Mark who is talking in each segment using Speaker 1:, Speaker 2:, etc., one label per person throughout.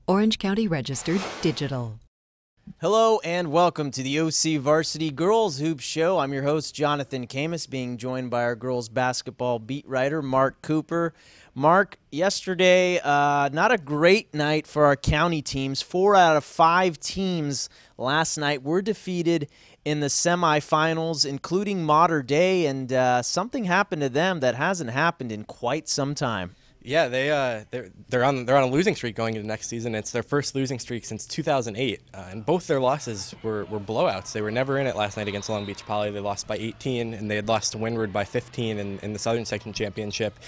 Speaker 1: Orange County Registered Digital.
Speaker 2: Hello and welcome to the OCVarsity Girls Hoops Show. I'm your host, Jonathan Khamis, being joined by our girls basketball beat writer, Mark Cooper. Mark, yesterday, not a great night for our county teams. 4 out of 5 teams last night were defeated in the semifinals, including Mater Dei, and something happened to them that hasn't happened in quite some time.
Speaker 3: Yeah, they're on a losing streak going into next season. It's their first losing streak since 2008, and both their losses were blowouts. They were never in it last night against Long Beach Poly. They lost by 18, and they had lost to Windward by 15 in the Southern Section Championship.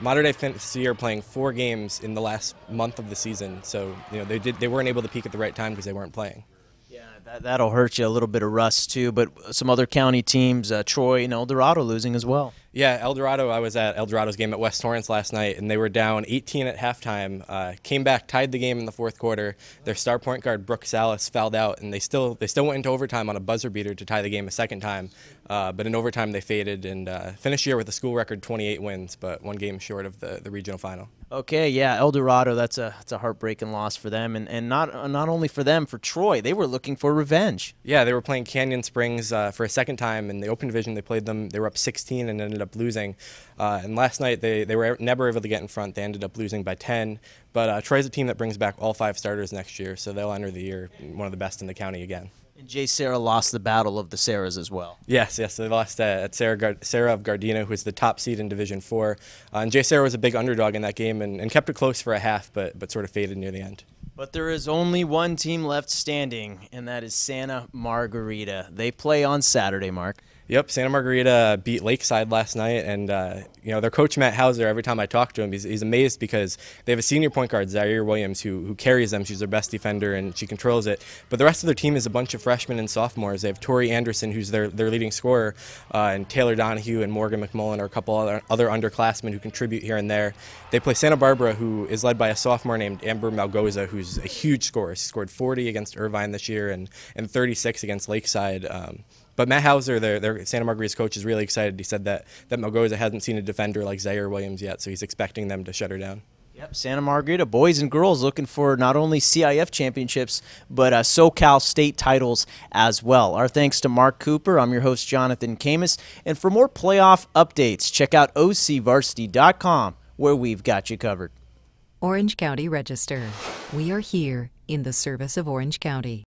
Speaker 3: Mater Dei finished the year playing 4 games in the last month of the season, so they weren't able to peak at the right time because they weren't playing.
Speaker 2: That'll hurt you, a little bit of rust too, but some other county teams, Troy and El Dorado, losing as well.
Speaker 3: Yeah, El Dorado, I was at El Dorado's game at West Torrance last night, and they were down 18 at halftime, came back, tied the game in the fourth quarter. Their star point guard, Brooke Salas, fouled out, and they still went into overtime on a buzzer beater to tie the game a second time. But in overtime, they faded and finished the year with a school record 28 wins, but 1 game short of the regional final.
Speaker 2: Okay, yeah, El Dorado, that's a heartbreaking loss for them, and not only for them, for Troy. They were looking for revenge.
Speaker 3: Yeah, they were playing Canyon Springs for a second time in the Open Division. They played them. They were up 16 and ended up losing. And last night they were never able to get in front. They ended up losing by 10. But Troy's a team that brings back all 5 starters next year, so they'll enter the year one of the best in the county again.
Speaker 2: And Jay Sarah lost the battle of the Sarahs as well.
Speaker 3: Yes, they lost at Sarah of Gardena, who is the top seed in Division 4. And Jay Sarah was a big underdog in that game and kept it close for a half, but sort of faded near the end.
Speaker 2: But there is only one team left standing, and that is Santa Margarita. They play on Saturday, Mark.
Speaker 3: Yep, Santa Margarita beat Lakeside last night, and their coach Matt Hauser, every time I talk to him, he's amazed because they have a senior point guard, Zaire Williams, who carries them. She's their best defender, and she controls it. But the rest of their team is a bunch of freshmen and sophomores. They have Tori Anderson, who's their leading scorer, and Taylor Donahue and Morgan McMullen are a couple other underclassmen who contribute here and there. They play Santa Barbara, who is led by a sophomore named Amber Malgoza, who's a huge scorer. She scored 40 against Irvine this year and 36 against Lakeside. But Matt Hauser, their Santa Margarita's coach, is really excited. He said that Malgoza hasn't seen a defender like Zaire Williams yet, so he's expecting them to shut her down.
Speaker 2: Yep, Santa Margarita, boys and girls, looking for not only CIF championships, but SoCal state titles as well. Our thanks to Mark Cooper. I'm your host, Jonathan Khamis. And for more playoff updates, check out OCVarsity.com, where we've got you covered.
Speaker 1: Orange County Register. We are here in the service of Orange County.